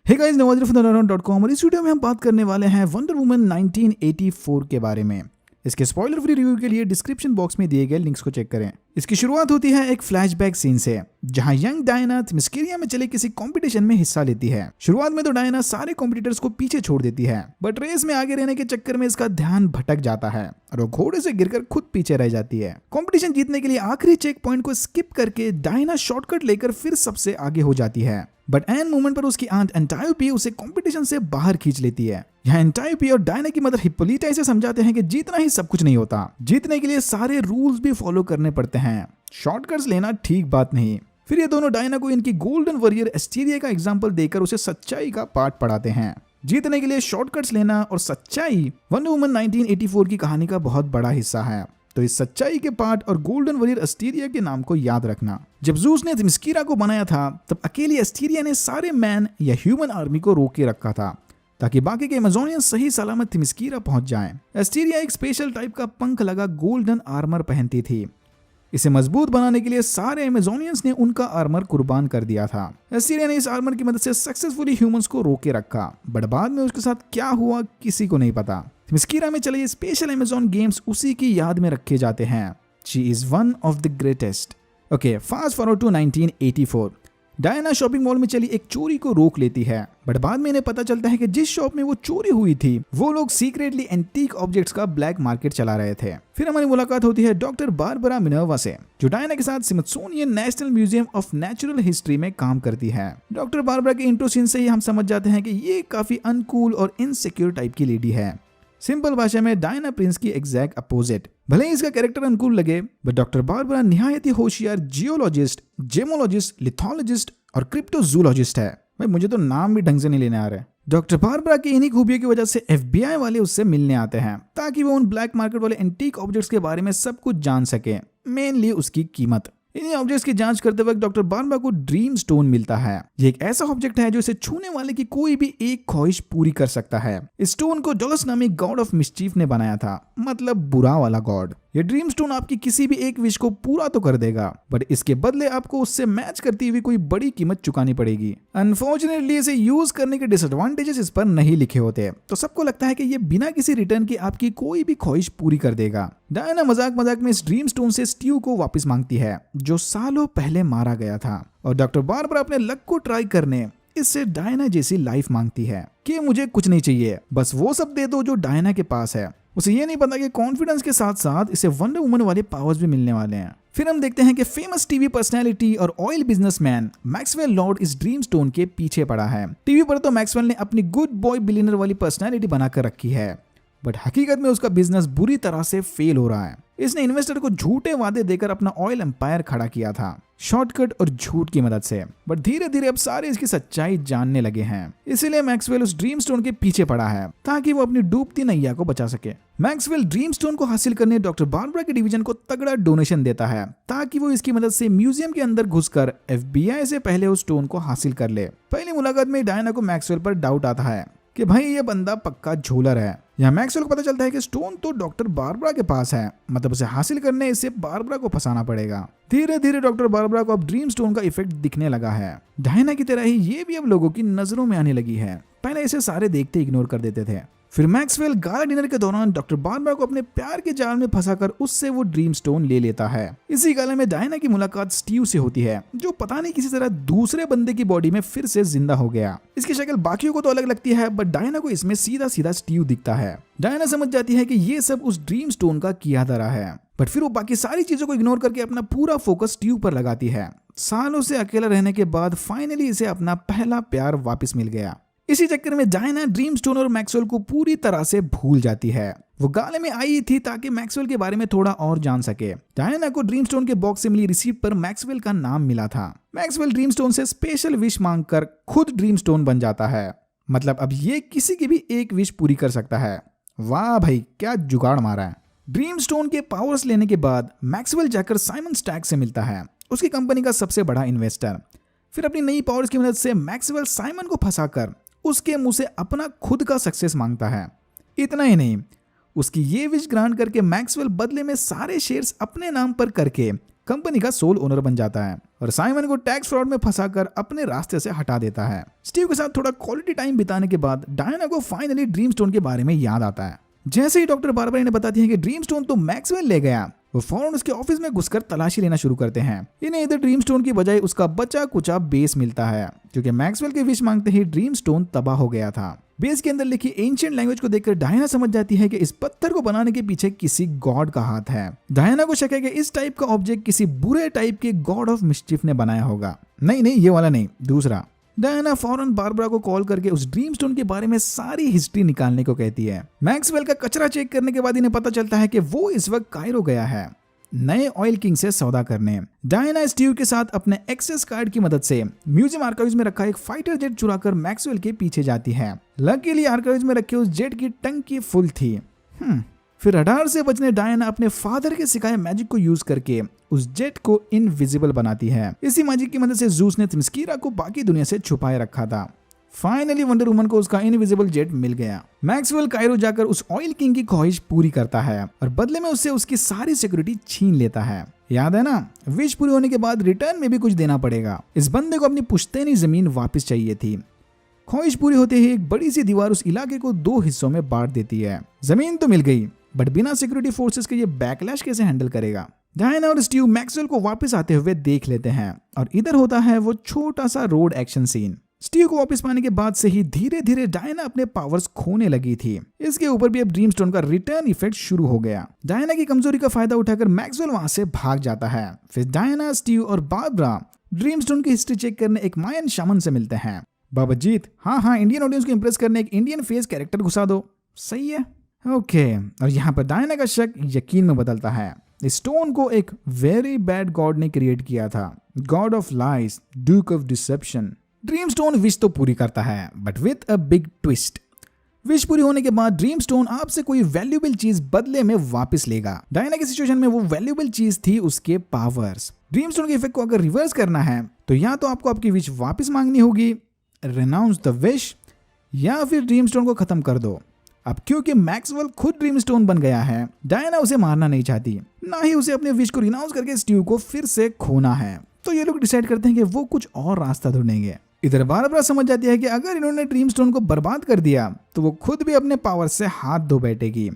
Hey guys, Nawaz रफी.com और इस video में हम बात करने वाले हैं वंडर वुमन 1984 के बारे में। इसके स्पॉइलर फ्री रिव्यू के लिए डिस्क्रिप्शन बॉक्स में दिए गए लिंक्स को चेक करें। इसकी शुरुआत होती है एक फ्लैशबैक सीन से, जहां यंग डायना थेमिस्कीरा में चले किसी कंपटीशन में हिस्सा लेती है। शुरुआत में तो डायना सारे कॉम्पिटिटर्स को पीछे छोड़ देती है, बट रेस में आगे रहने के चक्कर में इसका ध्यान भटक जाता है और वो घोड़े से गिरकर खुद पीछे रह जाती है। कंपटीशन जीतने के लिए आखिरी चेक पॉइंट को स्किप करके डायना शॉर्टकट लेकर फिर सबसे आगे हो जाती है, बट एन मोमेंट पर उसकी आंट एंटायोपी उसे कंपटीशन से बाहर खींच लेती है। यहाँ एंटायोपी और डायना की मदर हिप्पोलिटा इसे समझाते हैं कि जीतना ही सब कुछ नहीं होता, जीतने के लिए सारे रूल्स भी फॉलो करने पड़ते हैं, शॉर्टकट्स लेना ठीक बात नहीं। फिर ये दोनों डायना को इनकी गोल्डन वॉरियर एस्टीरिया का एग्जाम्पल देकर उसे सच्चाई का पाठ पढ़ाते हैं। जीतने के लिए शॉर्टकट्स लेना और सच्चाई वंडर वुमन 1984 की कहानी का बहुत बड़ा हिस्सा है, तो इस सच्चाई के पार्ट और गोल्डन वॉरियर एस्टीरिया के नाम को याद रखना। जब ज़ूस ने थेमिस्कीरा को बनाया था, तब अकेली एस्टीरिया ने सारे मैन या ह्यूमन आर्मी को रोक के रखा था ताकि बाकी के अमेज़ोनियन सही सलामत थेमिस्कीरा पहुंच जाएं। एस्टीरिया एक स्पेशल टाइप का पंख लगा गोल्डन आर्मर पहनती थी। इसे मजबूत बनाने के लिए सारे अमेज़ोनियंस ने उनका आर्मर कुर्बान कर दिया था। एस्टीरिया ने इस आर्मर की मदद से सक्सेसफुली ह्यूमंस को रोके रखा, बट बाद में उसके साथ क्या हुआ किसी को नहीं पता। थेमिस्कीरा में चले ये स्पेशल अमेज़न गेम्स उसी की याद में रखे जाते हैं। She is one of the greatest. Okay, fast forward to 1984। Diana shopping mall में चली एक चोरी को रोक लेती है, बट बाद में इन्हें पता चलता है कि जिस शॉप में वो चोरी हुई थी, वो लोग सीक्रेटली एंटीक ऑब्जेक्ट्स का ब्लैक मार्केट चला रहे थे। फिर हमारी मुलाकात होती है डॉक्टर बारबरा मिनर्वा से, जो डायना के साथ Smithsonian national museum of natural history में काम करती है। डॉक्टर बारबरा के इंट्रो सीन से ही हम समझ जाते हैं कि ये काफी अनकूल और इनसिक्योर टाइप की लेडी है। सिंपल भाषा में डायना प्रिंस की एग्जैक्ट अपोजिट। भले ही इसका कैरेक्टर अनुकूल लगे, बट डॉक्टर बारबरा निहायत ही होशियार जियोलॉजिस्ट, जेमोलॉजिस्ट, लिथोलॉजिस्ट और क्रिप्टोजूलॉजिस्ट है। भाई मुझे तो नाम भी ढंग से नहीं लेने आ रहे। डॉक्टर बारबरा की इन्हीं खूबियों की वजह से FBI वाले उससे मिलने आते हैं ताकि वो उन ब्लैक मार्केट वाले एंटीक ऑब्जेक्ट्स के बारे में सब कुछ जान सके, मेनली उसकी कीमत। इन्हीं ऑब्जेक्ट्स की जांच करते वक्त डॉक्टर बारबरा को ड्रीम स्टोन मिलता है। ये एक ऐसा ऑब्जेक्ट है जो इसे छूने वाले की कोई भी एक ख्वाहिश पूरी कर सकता है। इस स्टोन को डोलस नामी गॉड ऑफ मिस्चीफ ने बनाया था, मतलब बुरा वाला गॉड। ये ड्रीम स्टोन आपकी किसी भी एक विश को पूरा तो कर देगा, बट इसके बदले आपको उससे मैच करती हुई कोई बड़ी कीमत चुकानी पड़ेगी। अनफॉर्चुनेटली इसे यूज करने के डिसएडवांटेजेस इस पर नहीं लिखे होते, तो सबको लगता है कि ये बिना किसी रिटर्न के आपकी कोई भी ख्वाहिश पूरी कर देगा। डायना मजाक मजाक में इस ड्रीम स्टोन से स्टीव को वापस मांगती है, जो सालों पहले मारा गया था, और डॉक्टर बारबरा अपने लक को ट्राई करने इससे डायना जैसी लाइफ मांगती है कि मुझे कुछ नहीं चाहिए, बस वो सब दे दो जो डायना के पास है। उसे ये नहीं पता कि कॉन्फिडेंस के साथ साथ इसे वंडर वुमन वाले पावर्स भी मिलने वाले हैं। फिर हम देखते हैं कि फेमस टीवी पर्सनैलिटी और ऑयल बिजनेसमैन मैक्सवेल लॉर्ड इस ड्रीम स्टोन के पीछे पड़ा है। टीवी पर तो मैक्सवेल ने अपनी गुड बॉय बिलियनर वाली पर्सनैलिटी बनाकर रखी है, बट हकीकत में उसका बिजनेस बुरी तरह से फेल हो रहा है। इसने इन्वेस्टर को झूठे वादे देकर अपना ऑयल एम्पायर खड़ा किया था, शॉर्टकट और झूठ की मदद से, बट धीरे धीरे अब सारे इसकी सच्चाई जानने लगे हैं। इसीलिए मैक्सवेल उस ड्रीम स्टोन के पीछे पड़ा है ताकि वो अपनी डूबती नैया को बचा सके। मैक्सवेल ड्रीम स्टोन को हासिल करने डॉक्टर बारबरा के डिवीजन को तगड़ा डोनेशन देता है ताकि वो इसकी मदद से म्यूजियम के अंदर घुसकर FBI से पहले उस स्टोन को हासिल कर ले। पहली मुलाकात में डायना को मैक्सवेल पर डाउट आता है कि भाई ये बंदा पक्का झोलर है। यहाँ मैक्सवेल को पता चलता है कि स्टोन तो डॉक्टर बारबरा के पास है, मतलब उसे हासिल करने इसे बारबरा को फंसाना पड़ेगा। धीरे धीरे डॉक्टर बारबरा को अब ड्रीम स्टोन का इफेक्ट दिखने लगा है। डायना की तरह ही ये भी अब लोगों की नजरों में आने लगी है। पहले इसे सारे देखते इग्नोर कर देते थे। फिर मैक्सवेल गाला डिनर के दौरान डॉक्टर बारबरा को अपने प्यार के जाल में फंसाकर उससे वो ड्रीम स्टोन ले लेता है। इसी गाले में डायना की मुलाकात स्टीव से होती है, जो पता नहीं किसी तरह दूसरे बंदे की बॉडी में फिर से जिंदा हो गया। इसकी शक्ल बाकियों को तो अलग लगती है, बट डायना को इसमें सीधा सीधा स्टीव दिखता है। डायना समझ जाती है कि ये सब उस ड्रीम स्टोन का किया धरा है, बट फिर वो बाकी सारी चीजों को इग्नोर करके अपना पूरा फोकस स्टीव पर लगाती है। सालों से अकेला रहने के बाद फाइनली इसे अपना पहला प्यार वापस मिल गया। इसी चक्कर में डायना ड्रीम स्टोन और मैक्सवेल को पूरी तरह से भूल जाती है। वो गाले में आई थी ताकि मैक्सवेल के बारे में थोड़ा और जान सके। डायना को ड्रीम स्टोन के बॉक्स से मिली रिसीप्ट पर मैक्सवेल का नाम मिला था। मैक्सवेल ड्रीम स्टोन से स्पेशल विश मांगकर खुद ड्रीम स्टोन बन जाता है, मतलब अब ये किसी की भी एक विश पूरी कर सकता है। वाह भाई, क्या जुगाड़ मारा है। ड्रीम स्टोन के पावर्स लेने के बाद मैक्सवेल जाकर साइमन स्टैक से मिलता है, उसकी कंपनी का सबसे बड़ा इन्वेस्टर। फिर अपनी नई पावर्स की मदद से मैक्सवेल साइमन को फंसाकर उसके मुंह से अपना खुद का सक्सेस मांगता है। इतना ही नहीं, उसकी ये विश ग्रांट करके मैक्सवेल बदले में सारे शेयर्स अपने नाम पर करके कंपनी का सोल ओनर बन जाता है और साइमन को टैक्स फ्रॉड में फंसाकर अपने रास्ते से हटा देता है। स्टीव के साथ थोड़ा क्वालिटी टाइम बिताने के बाद डायना को फाइनली ड्रीम स्टोन के बारे में याद आता है। जैसे ही डॉक्टर बारबरा इन्हें बताती है कि ड्रीम स्टोन तो मैक्सवेल ले गया, वो फौरन उसके ऑफिस में घुसकर तलाशी लेना शुरू करते हैं। इन्हें इधर ड्रीम स्टोन की बजाय उसका बचा कुचा बेस मिलता है, क्योंकि मैक्सवेल के विश मांगते ही ड्रीम स्टोन तबाह हो गया था। बेस के अंदर लिखी एंशिएंट लैंग्वेज को देखकर डायना समझ जाती है कि इस पत्थर को बनाने के पीछे किसी गॉड का हाथ है। डायना को शक है कि इस टाइप का ऑब्जेक्ट किसी बुरे टाइप के गॉड ऑफ मिस्चिफ ने बनाया होगा। नहीं, ये वाला नहीं, दूसरा। डायना फौरन बारबरा को कॉल करके उस ड्रीम स्टोन के बारे में सारी हिस्ट्री निकालने को कहती है। मैक्सवेल का कचरा चेक करने के बाद इन्हें पता चलता है कि वो इस वक्त कायरो गया है नए ऑयल किंग से सौदा करने। डायना स्टीव के साथ अपने एक्सेस कार्ड की मदद से म्यूजियम आर्काइव्स में रखा एक फाइटर जेट चुराकर मैक्सवेल के पीछे जाती है। लकीली आर्काइव्स में रखे उस जेट की टंकी फुल थी। फिर रडार से बचने डायना अपने फादर के सिखाए मैजिक को यूज करके उस जेट को इनविजिबल बनाती है। इसी मैजिक की मदद से जूस ने थेमिस्कीरा को बाकी दुनिया से छुपाए रखा था। फाइनली वंडर वुमन को उसका इनविजिबल जेट मिल गया। मैक्सवेल कायरो जाकर उस ऑयल किंग की ख्वाहिश पूरी करता है और बदले में उससे उसकी सारी सिक्योरिटी छीन लेता है। याद है ना, विश पूरी होने के बाद रिटर्न में भी कुछ देना पड़ेगा। इस बंदे को अपनी पुश्तैनी जमीन वापस चाहिए थी। ख्वाहिश पूरी होते ही एक बड़ी सी दीवार उस इलाके को 2 हिस्सों में बांट देती है। जमीन तो मिल गई, बट बिना सिक्योरिटी फोर्सेस के ये बैकलैश कैसे हैंडल करेगा। डायना और स्टीव मैक्सवेल को वापस आते हुए देख लेते हैं और इधर होता है वो छोटा सा रोड एक्शन सीन। स्टीव को वापस पाने के बाद से ही धीरे धीरे डायना अपने पावर्स खोने लगी थी। इसके ऊपर भी अब ड्रीम स्टोन का रिटर्न इफेक्ट शुरू हो गया। डायना की कमजोरी का फायदा उठाकर मैक्सवेल वहां से भाग जाता है। फिर डायना, स्टीव और बारबरा ड्रीम स्टोन की हिस्ट्री चेक करने एक मायन शामन से मिलते हैं। बाबा जीत, हाँ, इंडियन ऑडियंस को इंप्रेस करने एक इंडियन फेस कैरेक्टर घुसा दो, सही है। ओके, और यहाँ पर डायना का शक यकीन में बदलता है। इस स्टोन को एक वेरी बैड गॉड ने क्रिएट किया था, God of lies, Duke of deception. Dream stone wish तो पूरी करता है, but with a big twist. Wish पूरी होने के बाद ड्रीम स्टोन आपसे कोई वैल्यूएबल चीज बदले में वापस लेगा। डायना की सिचुएशन में वो वैल्यूएबल चीज थी उसके पावर्स। ड्रीम स्टोन के इफेक्ट को अगर रिवर्स करना है तो या तो आपको आपकी विश वापस मांगनी होगी, रेनाउंस द विश, या फिर ड्रीम स्टोन को खत्म कर दो। अब क्योंकि मैक्सवेल खुद ड्रीम स्टोन बन गया है, डायना उसे मारना नहीं चाहती, ना ही उसे अपने विश को रिनाउंस करके स्टीव को फिर से खोना है। तो ये लोग डिसाइड करते हैं कि वो कुछ और रास्ता ढूंढेंगे। इधर बारबरा समझ जाती है कि अगर इन्होंने ड्रीम स्टोन को बर्बाद कर दिया तो वो खुद भी अपने पावर से हाथ धो बैठेगी।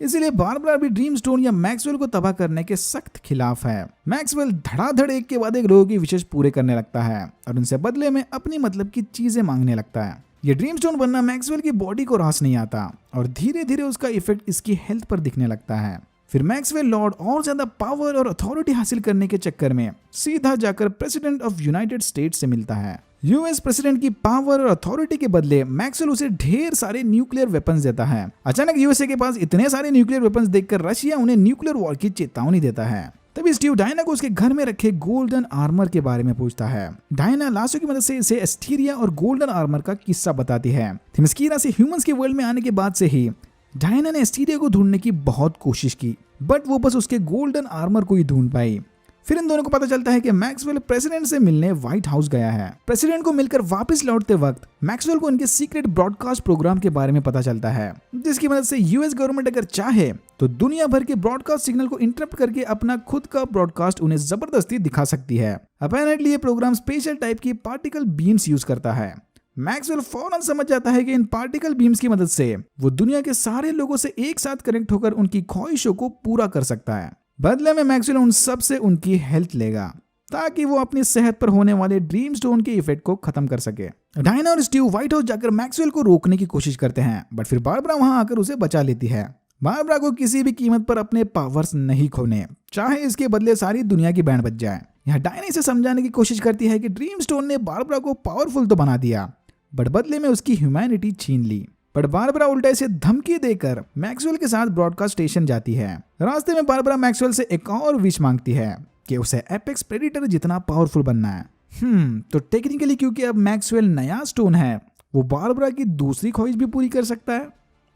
इसीलिए बारबरा भी ड्रीम स्टोन या मैक्सवेल को तबाह करने के सख्त खिलाफ है। मैक्सवेल धड़ाधड़ एक के बाद एक लोगों की विशेष पूरे करने लगता है और उनसे बदले में अपनी मतलब की चीजें मांगने लगता है। ये ड्रीम स्टोन बनना मैक्सवेल की बॉडी को रास नहीं आता और धीरे धीरे उसका इफेक्ट इसकी हेल्थ पर दिखने लगता है। फिर मैक्सवेल लॉर्ड और ज्यादा पावर और अथॉरिटी हासिल करने के चक्कर में सीधा जाकर प्रेसिडेंट ऑफ यूनाइटेड स्टेट्स से मिलता है। यूएस प्रेसिडेंट की पावर और अथॉरिटी के बदले मैक्सवेल उसे ढेर सारे न्यूक्लियर वेपन्स देता है। अचानक यूएसए के पास इतने सारे न्यूक्लियर वेपन्स देखकर रशिया उन्हें न्यूक्लियर वॉर की चेतावनी देता है। तभी स्टीव डायना को उसके घर में रखे गोल्डन आर्मर के बारे में पूछता है। डायना लाशों की मदद से इसे एस्टीरिया और गोल्डन आर्मर का किस्सा बताती है। थेमिस्कीरा से ह्यूमंस के वर्ल्ड में आने के बाद से ही डायना ने एस्टीरिया को ढूंढने की बहुत कोशिश की, बट वो बस उसके गोल्डन आर्मर को ही ढूंढ पाई। फिर इन दोनों को पता चलता है कि मैक्सवेल प्रेसिडेंट से मिलने व्हाइट हाउस गया है। प्रेसिडेंट को मिलकर वापस लौटते वक्त मैक्सवेल को इनके सीक्रेट ब्रॉडकास्ट प्रोग्राम के बारे में पता चलता है, जिसकी मदद से यूएस गवर्नमेंट अगर चाहे तो दुनिया भर के ब्रॉडकास्ट सिग्नल को इंटरप्ट करके अपना खुद का ब्रॉडकास्ट उन्हें जबरदस्ती दिखा सकती है। अपेरेंटली ये प्रोग्राम स्पेशल टाइप की पार्टिकल बीम्स यूज करता है। मैक्सवेल फौरन समझ जाता है कि इन पार्टिकल बीम्स की मदद से वो दुनिया के सारे लोगों से एक साथ कनेक्ट होकर उनकी ख्वाहिशों को पूरा कर सकता है। बदले में मैक्सवेल उन सब से उनकी हेल्थ लेगा ताकि वो अपनी सेहत पर होने वाले ड्रीम स्टोन के इफेक्ट को खत्म कर सके। डायना और स्टीव व्हाइट हाउस जाकर मैक्सवेल को रोकने की कोशिश करते हैं, बट फिर बारबरा वहां आकर उसे बचा लेती है। बारबरा को किसी भी कीमत पर अपने पावर्स नहीं खोने, चाहे इसके बदले सारी दुनिया की बैंड बज जाए। यहाँ डायना इसे समझाने की कोशिश करती है कि ड्रीम स्टोन ने बारबरा को पावरफुल तो बना दिया, बट बदले में उसकी ह्यूमैनिटी छीन ली। पर बारबरा उल्टा इसे धमकी देकर मैक्सवेल के साथ ब्रॉडकास्ट स्टेशन जाती है। रास्ते में बारबरा मैक्सवेल से एक और विश मांगती है कि उसे एपेक्स प्रेडिटर जितना पावरफुल बनना है। तो टेक्निकली क्योंकि अब मैक्सवेल नया स्टोन है, वो बारबरा की दूसरी ख्वाहिश भी पूरी कर सकता है।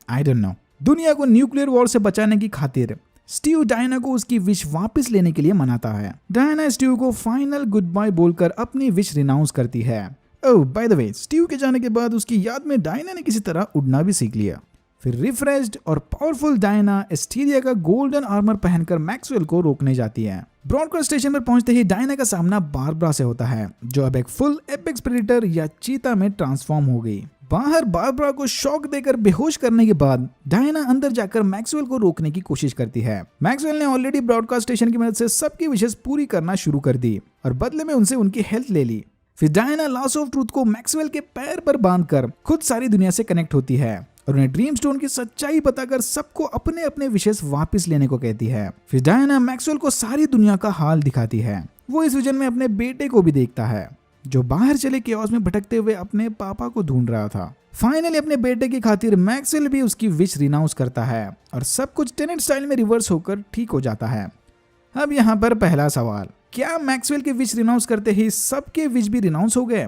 I don't know. दुनिया को न्यूक्लियर वॉर से बचाने की खातिर स्टीव डायना को उसकी विश वापस लेने के लिए मनाता है। डायना स्टीव को फाइनल गुड बाय बोलकर अपनी विश रिनाउंस करती है। ओह बाय द वे, स्टीव के जाने के बाद उसकी याद में डायना ने किसी तरह उड़ना भी सीख लिया। फिर रिफ्रेश्ड और पावरफुल डायना एस्टीरिया का गोल्डन आर्मर पहनकर मैक्सवेल को रोकने जाती है। ब्रॉडकास्ट स्टेशन पर पहुंचते ही डायना का सामना बारबरा से होता है, जो अब एक फुल एपेक्स प्रेडेटर या चीता में ट्रांसफॉर्म हो गई। बाहर बारबरा को शॉक देकर बेहोश करने के बाद डायना अंदर जाकर मैक्सवेल को रोकने की कोशिश करती है। मैक्सवेल ने ऑलरेडी ब्रॉडकास्ट स्टेशन की मदद से सबकी विशेष पूरी करना शुरू कर दी और बदले में उनसे उनकी हेल्थ ले ली। फिर डायना लॉस ऑफ ट्रूथ को मैक्सवेल के पैर पर बांधकर खुद सारी दुनिया से कनेक्ट होती है और उन्हें ड्रीम स्टोन की सच्चाई बताकर सबको अपने अपने विशेष वापस लेने को कहती है। फिर डायना मैक्सवेल को सारी दुनिया का हाल दिखाती है। वो इस विजन में अपने बेटे को भी देखता है, जो बाहर चले केओस में भटकते हुए अपने पापा को ढूंढ रहा था। फाइनली अपने बेटे की खातिर मैक्सवेल भी उसकी विश रिनाउंस करता है और सब कुछ टेनेंट स्टाइल में रिवर्स होकर ठीक हो जाता है। अब यहाँ पर पहला सवाल, क्या मैक्सवेल के विश रिनाउंस करते ही सबके विश भी रिनाउंस हो गए,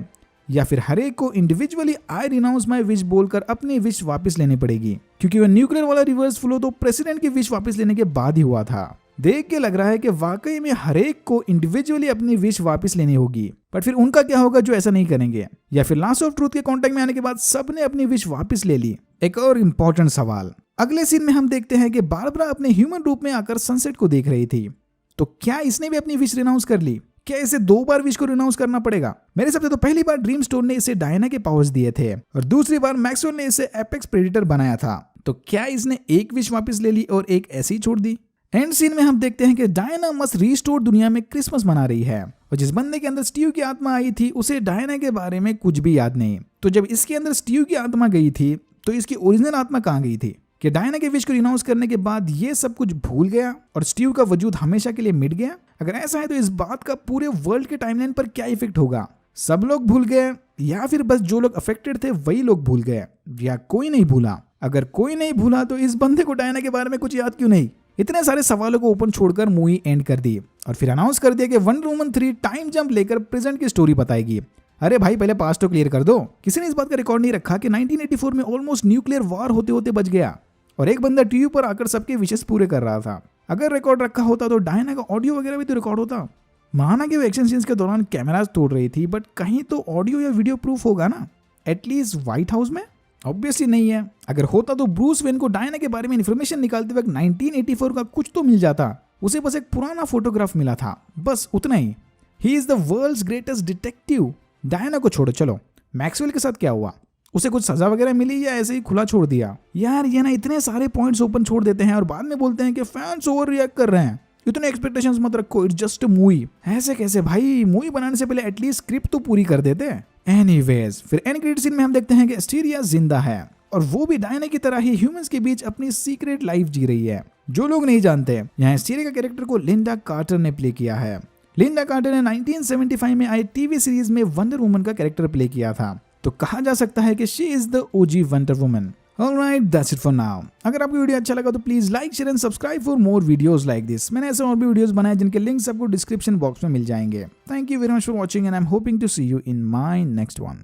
या फिर हर एक को individually I renounce my wish बोलकर अपनी विश वापस लेनी पड़ेगी? क्योंकि वह न्यूक्लियर वाला रिवर्स फ्लो तो प्रेसिडेंट की विश वापस लेने के बाद ही हुआ था। देख के लग रहा है कि वाकई में हर एक को इंडिविजुअली अपनी विश वापस लेनी होगी। बट फिर उनका क्या होगा जो ऐसा नहीं करेंगे, या फिर लॉस ऑफ ट्रूथ के कांटेक्ट में आने के बाद सबने अपनी विश वापस ले ली? एक और इम्पोर्टेंट सवाल, अगले सीन में हम देखते हैं कि बारबरा अपने ह्यूमन रूप में आकर सनसेट को देख रही थी, तो क्या इसने भी अपनी विश रिनाउंस कर ली? क्या इसे 2 बार विश को रिनाउंस करना पड़ेगा? मेरे हिसाब से तो पहली बार ड्रीम स्टोन ने इसे डायना के पावर्स दिए थे और दूसरी बार मैक्सवेल ने इसे एपेक्स प्रेडेटर बनाया था। तो क्या इसने एक विश वापस ले ली और एक ऐसी ही छोड़ दी? एंड सीन में हम देखते हैं कि डायना मस्ट रीस्टोर दुनिया में क्रिसमस मना रही है और जिस बंदे के अंदर स्टीव की आत्मा आई थी उसे डायना के बारे में कुछ भी याद नहीं। तो जब इसके अंदर स्टीव की आत्मा गई थी तो इसकी ओरिजिनल आत्मा कहाँ गई थी? कि डायना के विश को रिनाउंस करने के बाद ये सब कुछ भूल गया और स्टीव का वजूद हमेशा के लिए मिट गया? अगर ऐसा है तो इस बात का पूरे वर्ल्ड के टाइमलाइन पर क्या इफेक्ट होगा? सब लोग भूल गए या फिर बस जो लोग अफेक्टेड थे वही लोग भूल गए, या कोई नहीं भूला? अगर कोई नहीं भूला तो इस बंदे को डायना के बारे में कुछ याद क्यों नहीं? इतने सारे सवालों को ओपन छोड़कर मूवी एंड कर दी और फिर अनाउंस कर दिया कि वंडर वुमन 3 टाइम जंप लेकर प्रेजेंट की स्टोरी बताएगी। अरे भाई, पहले पास्ट तो क्लियर कर दो। किसी ने इस बात का रिकॉर्ड नहीं रखा कि 1984 में ऑलमोस्ट न्यूक्लियर वॉर होते होते बच गया और एक बंदा टीवी पर आकर सबके विशेष पूरे कर रहा था। अगर रिकॉर्ड रखा होता तो डायना का ऑडियो वगैरह भी तो रिकॉर्ड होता। माना कि वो एक्शन सीन्स के दौरान कैमरास तोड़ रही थी, बट कहीं तो ऑडियो या वीडियो प्रूफ होगा ना, एटलीस्ट व्हाइट हाउस में? ऑब्वियसली नहीं है। अगर होता तो ब्रूस वेन को डायना के बारे में इन्फॉर्मेशन निकालते वक्त 1984 का कुछ तो मिल जाता। उसे बस एक पुराना फोटोग्राफ मिला था, बस उतना ही। He is the world's greatest detective. Diana को छोड़ो, चलो मैक्सवेल के साथ क्या हुआ? उसे कुछ सजा वगैरह मिली या ऐसे ही खुला छोड़ दिया? यार ये ना इतने सारे पॉइंट्स ओपन छोड़ देते हैं और बाद में बोलते हैं कि फैंस ओवर रिएक्ट कर रहे हैं, इतने एक्सपेक्टेशंस मत रखो, इट्स जस्ट अ मूवी। ऐसे कैसे भाई? मूवी बनाने से पहले एटलीस्ट स्क्रिप्ट तो पूरी कर देते। एनीवेज, फिर एंड क्रेडिट सीन में हम देखते हैं कि एस्टीरिया जिंदा है और वो भी डायना की तरह ही ह्यूमंस के बीच अपनी सीक्रेट लाइफ जी रही है। जो लोग नहीं जानते, यहाँ एस्टीरिया का कैरेक्टर को लिंडा कार्टर ने प्ले किया है। लिंडा कार्टर ने 1975 में आई टीवी सीरीज में वंडर वुमन का कैरेक्टर प्ले किया था, तो कहा जा सकता है कि she is the OG wonder woman. Alright, that's it for now. अगर आपको वीडियो अच्छा लगा तो please like, share and subscribe for more videos like this. मैंने ऐसे और भी वीडियोस बनाए जिनके लिंक्स आपको डिस्क्रिप्शन बॉक्स में मिल जाएंगे। Thank you very much for watching and I am hoping to see you in my next one.